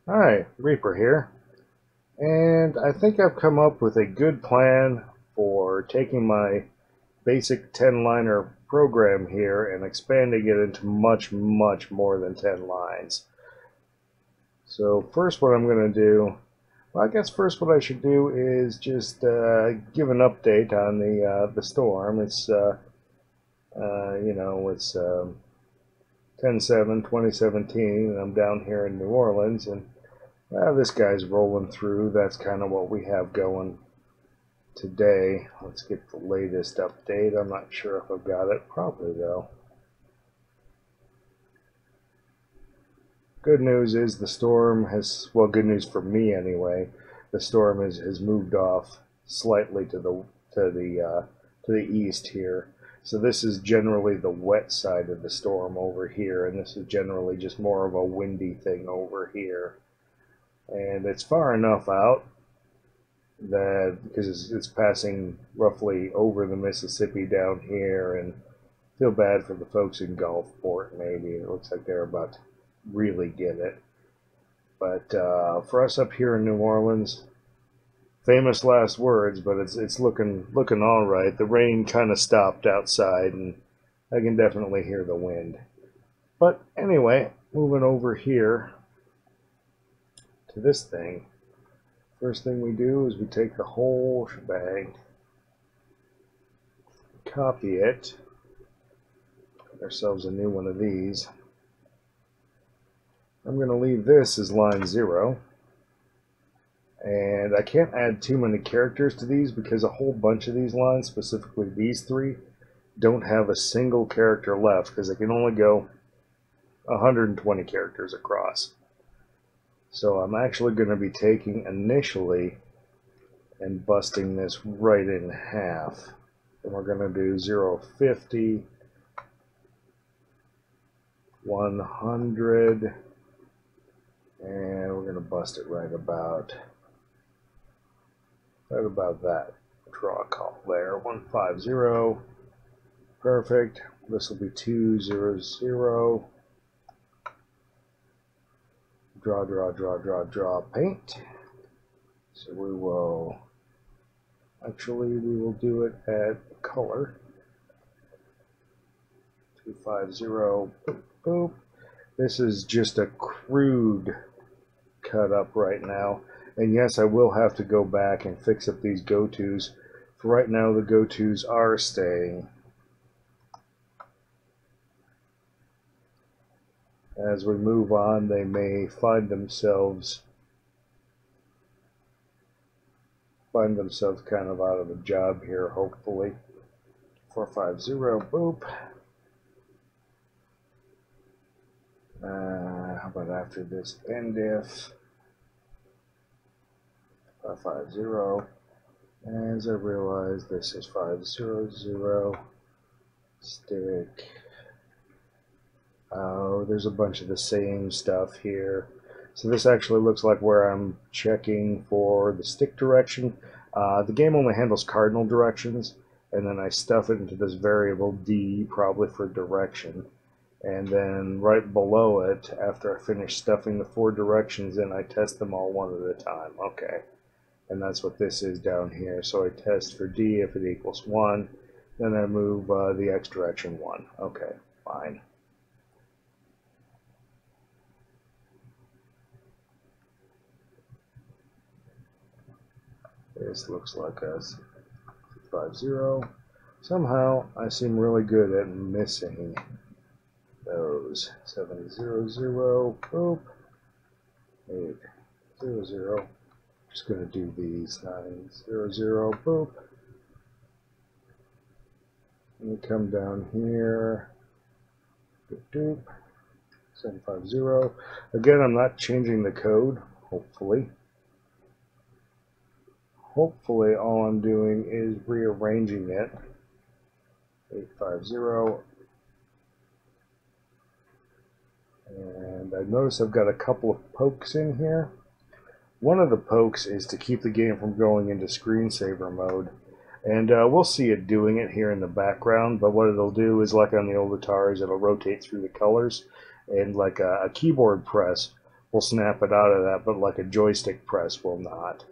Hi, Reaper here, and I think I've come up with a good plan for taking my basic 10-liner program here and expanding it into much, much more than 10 lines. So first what I'm going to do, well, I guess first what I should do is just give an update on the storm. It's 10/7/2017, and I'm down here in New Orleans, and this guy's rolling through. That's kind of what we have going today. Let's get the latest update. I'm not sure if I've got it. Probably, though. Good news is the storm has, well, good news for me anyway. The storm has moved off slightly to the east here. So this is generally the wet side of the storm over here, and this is generally just more of a windy thing over here. And it's far enough out that because it's passing roughly over the Mississippi down here, and feel bad for the folks in Gulfport. Maybe it looks like they're about to really get it. But for us up here in New Orleans, famous last words, but it's looking all right. The rain kind of stopped outside, and I can definitely hear the wind. But anyway, moving over here to this thing. First thing we do is we take the whole shebang, copy it, get ourselves a new one of these. I'm going to leave this as line 0. And I can't add too many characters to these because a whole bunch of these lines, specifically these 3, don't have a single character left because they can only go 120 characters across. So I'm actually going to be taking initially and busting this right in half. And we're going to do 0, 50, 100, and we're going to bust it right about that. Draw a call there. 150. Perfect. This will be 200. Draw, paint. So we will do it at color. 250. Boop, boop. This is just a crude cut up right now. And yes, I will have to go back and fix up these go-tos. For right now, the go-tos are staying. As we move on, they may find themselves kind of out of a job here, hopefully. 450, boop. How about after this end if 550, as I realize this is 500, stick. Oh, there's a bunch of the same stuff here. So this actually looks like where I'm checking for the stick direction. The game only handles cardinal directions, and then I stuff it into this variable D, probably for direction. And then right below it, after I finish stuffing the 4 directions in, I test them all one at a time. Okay. And that's what this is down here. So I test for D if it equals 1. Then I move the X direction 1. Okay, fine. This looks like a 50. Somehow I seem really good at missing those. 700, boop. 800. Just going to do these 900, boop. And we come down here. Doop, doop. 750. Again, I'm not changing the code, hopefully. Hopefully, all I'm doing is rearranging it. 850. And I notice I've got a couple of pokes in here. One of the pokes is to keep the game from going into screensaver mode. And we'll see it doing it here in the background, but what it'll do is, like on the old Ataris, it'll rotate through the colors, and like a keyboard press will snap it out of that, but like a joystick press will not.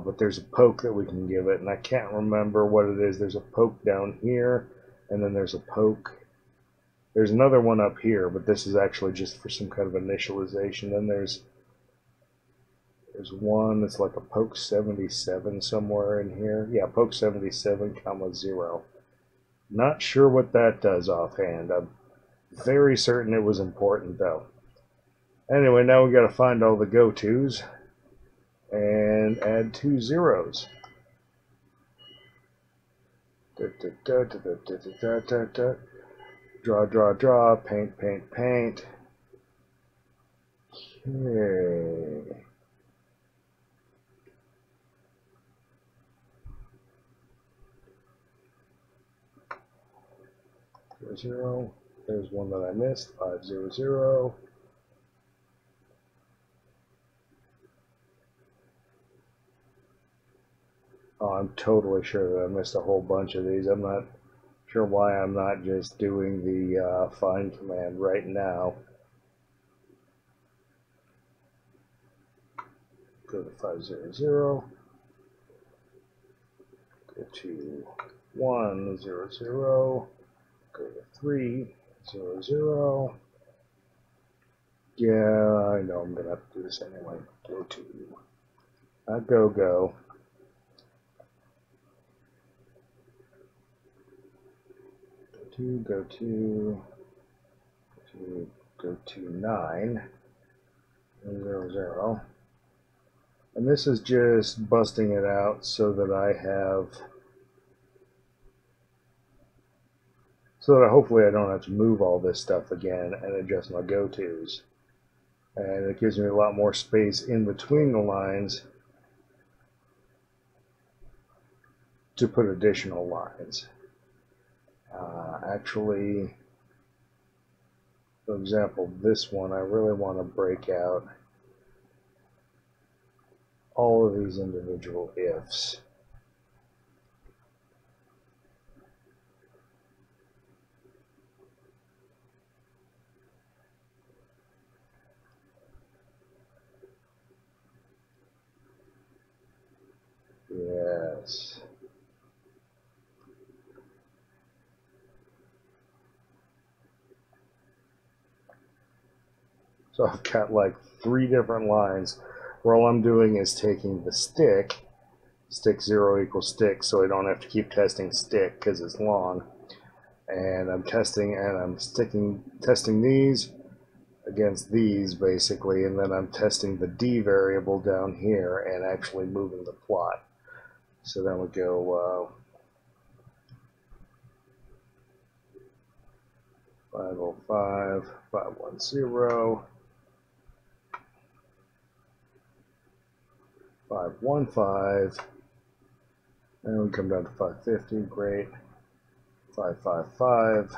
But there's a poke that we can give it, and I can't remember what it is. There's a poke down here, and then there's a poke. There's another one up here, but this is actually just for some kind of initialization. Then there's one that's like a poke 77 somewhere in here. Yeah, poke 77, comma 0. Not sure what that does offhand. I'm very certain it was important, though. Anyway, now we got to find all the go-tos and add 2 zeros. Draw, draw, draw, paint, paint, paint. Okay. Zero. There's one that I missed. 500. Oh, I'm totally sure that I missed a whole bunch of these. I'm not sure why I'm not just doing the find command right now. Go to 500. Go to 100. Go to 300. Yeah, I know I'm gonna have to do this anyway. Go to go. Go to 9 0. And this is just busting it out so that hopefully I don't have to move all this stuff again and adjust my go-tos. And it gives me a lot more space in between the lines to put additional lines. Actually, for example, this one, I really want to break out all of these individual ifs. Yes. So I've got like 3 different lines where all I'm doing is taking the stick 0 equals stick, so I don't have to keep testing stick because it's long. And I'm testing these against these basically, and then I'm testing the D variable down here and actually moving the plot. So then we go 505, 510, 515, and we come down to 550, great. 555,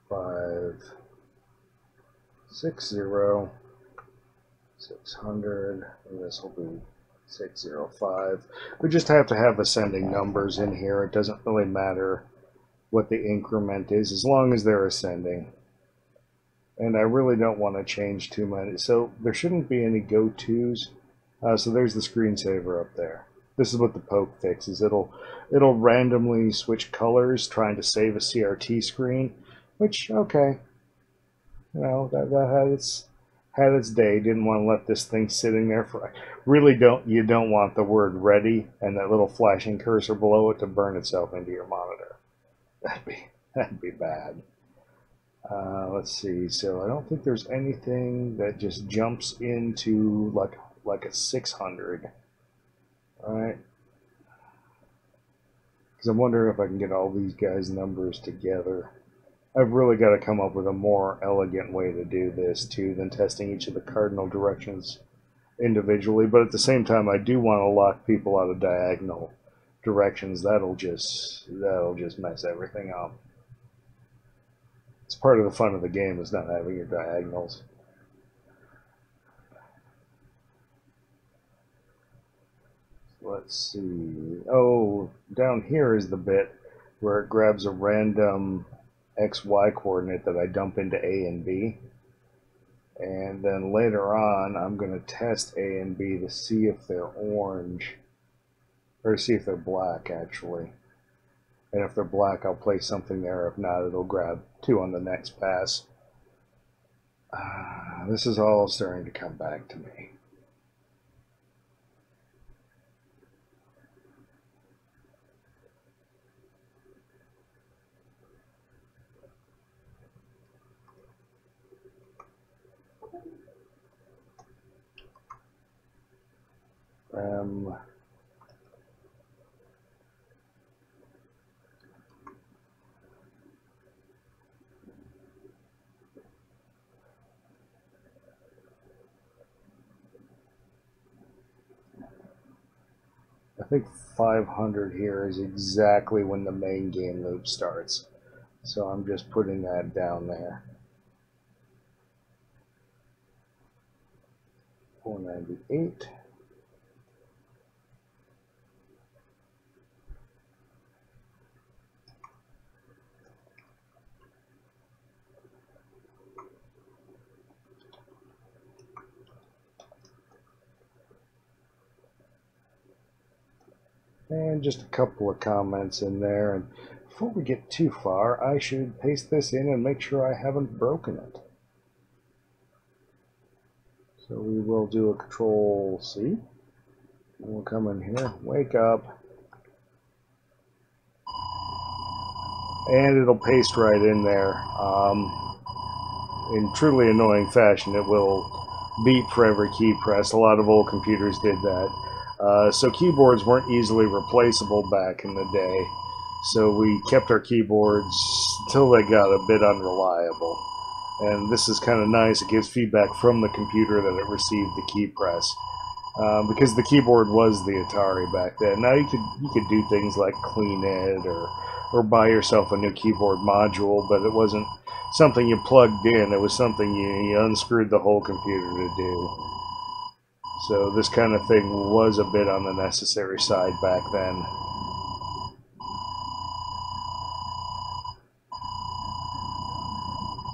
560, 600, and this will be 605. We just have to have ascending numbers in here. It doesn't really matter what the increment is as long as they're ascending. And I really don't want to change too many. So there shouldn't be any go-tos. So there's the screensaver up there. This is what the poke fixes. It'll randomly switch colors trying to save a CRT screen, which, okay. You know, that had its day. Didn't want to let this thing sitting there for. You don't want the word ready and that little flashing cursor below it to burn itself into your monitor. That'd be bad. Let's see. So I don't think there's anything that just jumps into like a 600. All right. Because I'm wondering if I can get all these guys' numbers together. I've really got to come up with a more elegant way to do this too than testing each of the cardinal directions individually. But at the same time, I do want to lock people out of diagonal directions. That'll just mess everything up. It's part of the fun of the game is not having your diagonals. Let's see. Oh, down here is the bit where it grabs a random XY coordinate that I dump into A and B. And then later on, I'm going to test A and B to see if they're orange, or see if they're black, actually. And if they're black, I'll place something there. If not, it'll grab 2 on the next pass. This is all starting to come back to me. I think 500 here is exactly when the main game loop starts. So I'm just putting that down there. 498. And just a couple of comments in there. And before we get too far, I should paste this in and make sure I haven't broken it. So we will do a Control C. And we'll come in here, wake up, and it'll paste right in there. In truly annoying fashion, it will beep for every key press. A lot of old computers did that. So keyboards weren't easily replaceable back in the day. So we kept our keyboards until they got a bit unreliable. And this is kind of nice. It gives feedback from the computer that it received the key press. Because the keyboard was the Atari back then. Now you could do things like clean it or buy yourself a new keyboard module, but it wasn't something you plugged in. It was something you unscrewed the whole computer to do. So this kind of thing was a bit on the necessary side back then.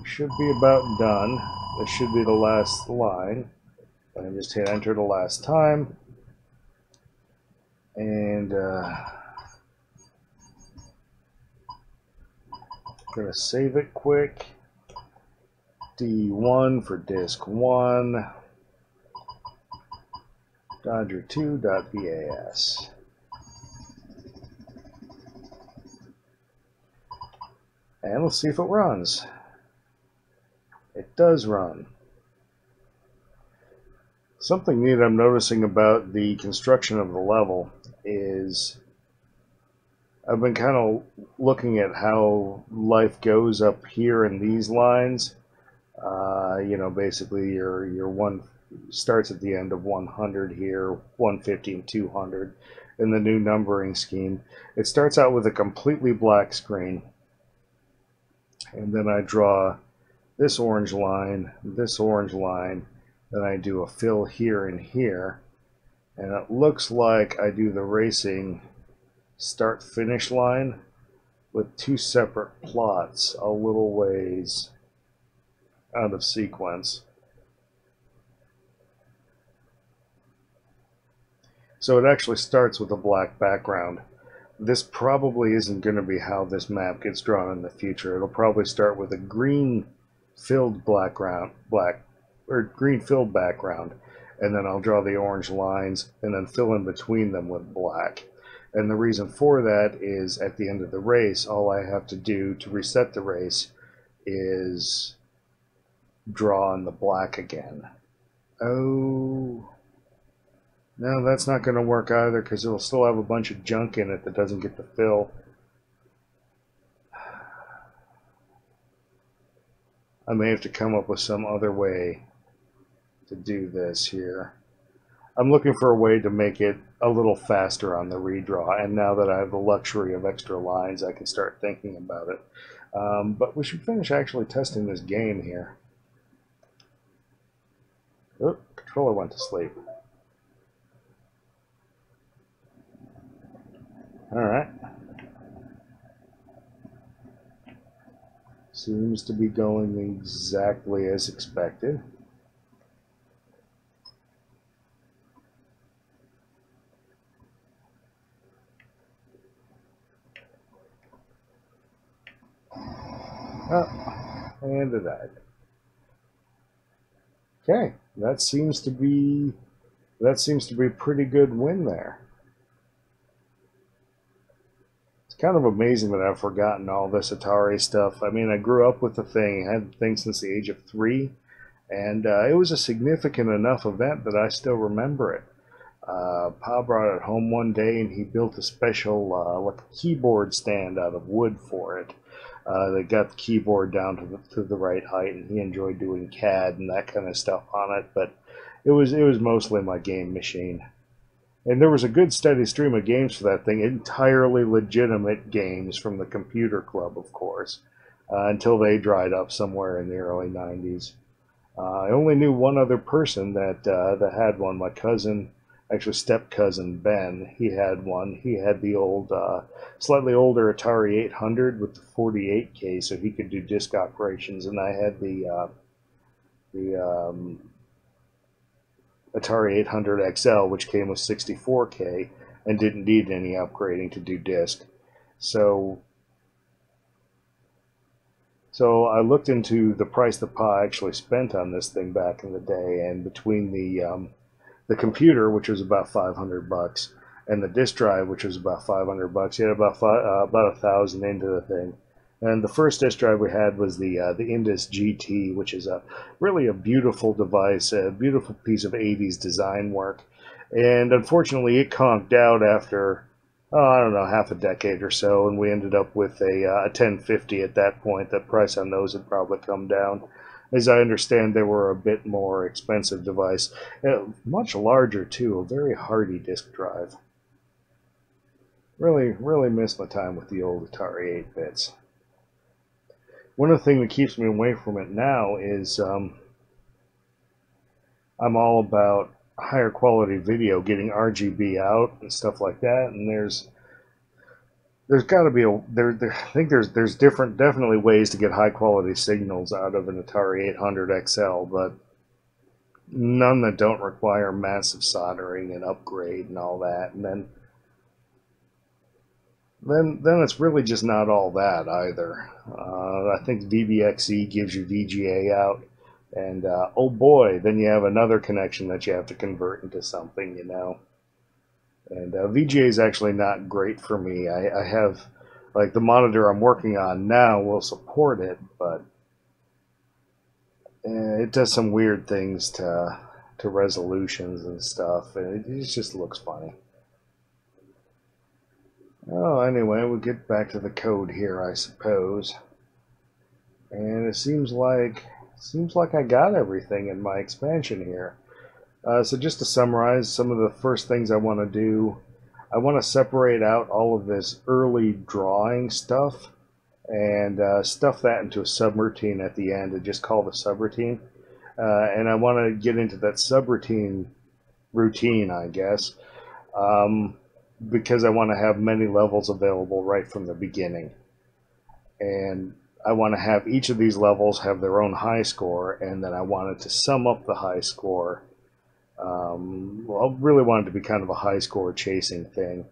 Should be about done. This should be the last line. I just hit enter the last time. And going to save it quick. D1 for disk 1. Dodger2.bas. And let's see if it runs. It does run. Something neat I'm noticing about the construction of the level is I've been kind of looking at how life goes up here in these lines. You know, basically your one starts at the end of 100 here, 150 and 200 in the new numbering scheme. It starts out with a completely black screen, and then I draw this orange line, then I do a fill here and here, and it looks like I do the racing start-finish line with 2 separate plots a little ways out of sequence. So it actually starts with a black background. This probably isn't going to be how this map gets drawn in the future. It'll probably start with a green filled background, and then I'll draw the orange lines and then fill in between them with black. And the reason for that is at the end of the race, all I have to do to reset the race is draw in the black again. Oh, no, that's not going to work either because it'll still have a bunch of junk in it that doesn't get to fill. I may have to come up with some other way to do this here. I'm looking for a way to make it a little faster on the redraw, and now that I have the luxury of extra lines, I can start thinking about it. But we should finish actually testing this game here. Oh, controller went to sleep. Alright. Seems to be going exactly as expected. And it died. Okay, that seems to be a pretty good win there. It's kind of amazing that I've forgotten all this Atari stuff. I mean, I grew up with the thing, I had the thing since the age of 3, and it was a significant enough event that I still remember it. Pa brought it home one day, and he built a special like a keyboard stand out of wood for it. They got the keyboard down to the right height, and he enjoyed doing CAD and that kind of stuff on it. But it was mostly my game machine, and there was a good steady stream of games for that thing, entirely legitimate games from the computer club, of course, until they dried up somewhere in the early '90s. I only knew one other person that had one. My cousin, actually step cousin Ben, he had one. He had the old, slightly older Atari 800 with the 48K, so he could do disk operations, and I had the Atari 800 XL, which came with 64K and didn't need any upgrading to do disk. So I looked into the price that Pa actually spent on this thing back in the day, and between the computer, which was about $500, and the disk drive, which was about $500, you had about 1,000 into the thing. And the first disk drive we had was the Indus GT, which is really a beautiful device, a beautiful piece of '80s design work. And unfortunately, it conked out after, I don't know, half a decade or so, and we ended up with a 1050 at that point. The price on those had probably come down. As I understand, they were a bit more expensive device, much larger too, a very hardy disk drive. Really, really miss my time with the old Atari 8-bits. One of the things that keeps me away from it now is I'm all about higher quality video, getting RGB out and stuff like that. And there's got to be I think there's definitely ways to get high quality signals out of an Atari 800 XL, but none that don't require massive soldering and upgrade and all that. And then it's really just not all that either. I think VBXE gives you VGA out, and oh boy, then you have another connection that you have to convert into something, you know. And VGA is actually not great for me. I have, like, the monitor I'm working on now will support it, but it does some weird things to resolutions and stuff, and it just looks funny. Oh, anyway, we'll get back to the code here, I suppose. And it seems like I got everything in my expansion here. So just to summarize, some of the first things I want to do, I want to separate out all of this early drawing stuff and stuff that into a subroutine at the end and just call the subroutine. And I want to get into that subroutine routine, I guess. Because I want to have many levels available right from the beginning. And I want to have each of these levels have their own high score, and then I wanted to sum up the high score. Well, I really wanted to be kind of a high score chasing thing.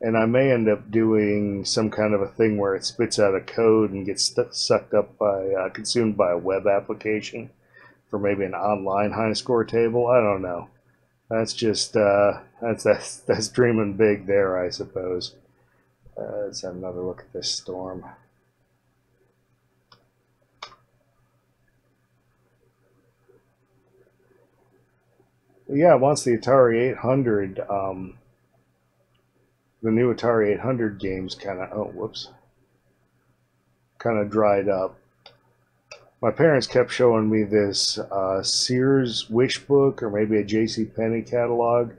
And I may end up doing some kind of a thing where it spits out a code and gets sucked up by, consumed by a web application for maybe an online high score table. I don't know. That's just that's dreaming big there, I suppose. Let's have another look at this storm. Yeah, once the Atari 800, the new Atari 800 games kind of dried up. My parents kept showing me this Sears wish book or maybe a J.C. Penney catalog,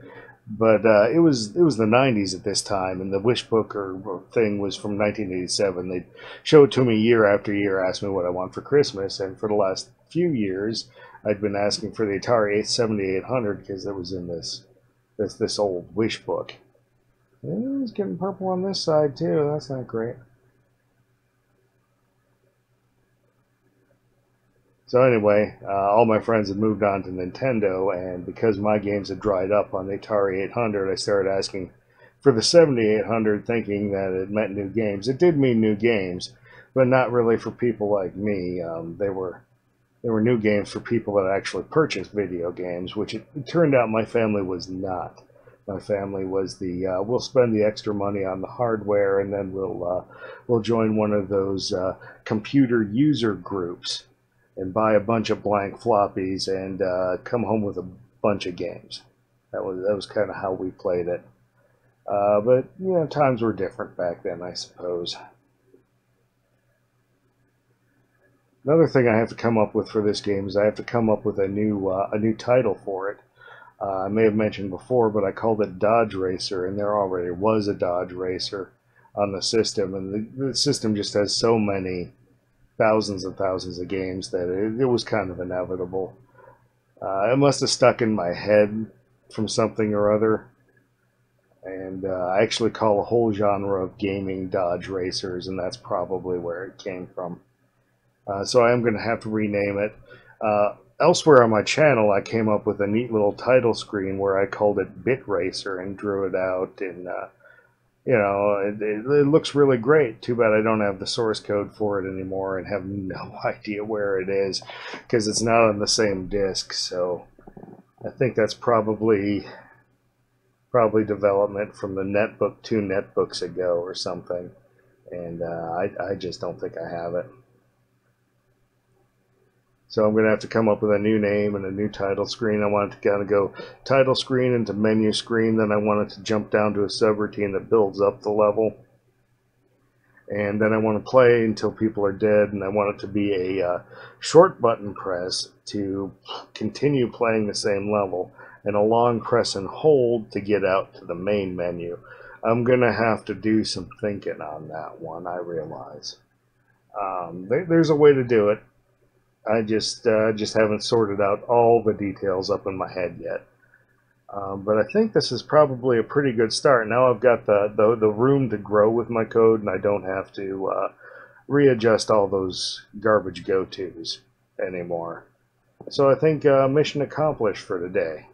but it was the 90s at this time, and the wish book or thing was from 1987. They'd show it to me year after year, ask me what I want for Christmas, and for the last few years, I'd been asking for the Atari 7800 because it was in this old wish book. And it's getting purple on this side too. That's not great. So anyway, all my friends had moved on to Nintendo, and because my games had dried up on the Atari 800, I started asking for the 7800, thinking that it meant new games. It did mean new games, but not really for people like me. They were new games for people that actually purchased video games, which it turned out my family was not. My family was the we'll spend the extra money on the hardware, and then we'll join one of those computer user groups and buy a bunch of blank floppies and come home with a bunch of games. That was kind of how we played it. But you know, times were different back then, I suppose. Another thing I have to come up with for this game is I have to come up with a new title for it. I may have mentioned before, but I called it Dodge Racer, and there already was a Dodge Racer on the system, and the system just has so many thousands and thousands of games that it was kind of inevitable. It must have stuck in my head from something or other, and I actually call a whole genre of gaming Dodge Racers, and that's probably where it came from. So I am going to have to rename it. Elsewhere on my channel, I came up with a neat little title screen where I called it Bit Racer and drew it out, and you know, it looks really great. Too bad I don't have the source code for it anymore and have no idea where it is because it's not on the same disk. So I think that's probably development from the netbook 2 netbooks ago or something, and I just don't think I have it. So I'm going to have to come up with a new name and a new title screen. I want it to kind of go title screen into menu screen. Then I want it to jump down to a subroutine that builds up the level. And then I want to play until people are dead. And I want it to be a short button press to continue playing the same level, and a long press and hold to get out to the main menu. I'm going to have to do some thinking on that one, I realize. There's a way to do it. I just haven't sorted out all the details up in my head yet. But I think this is probably a pretty good start. Now I've got the room to grow with my code, and I don't have to readjust all those garbage go-tos anymore. So I think mission accomplished for today.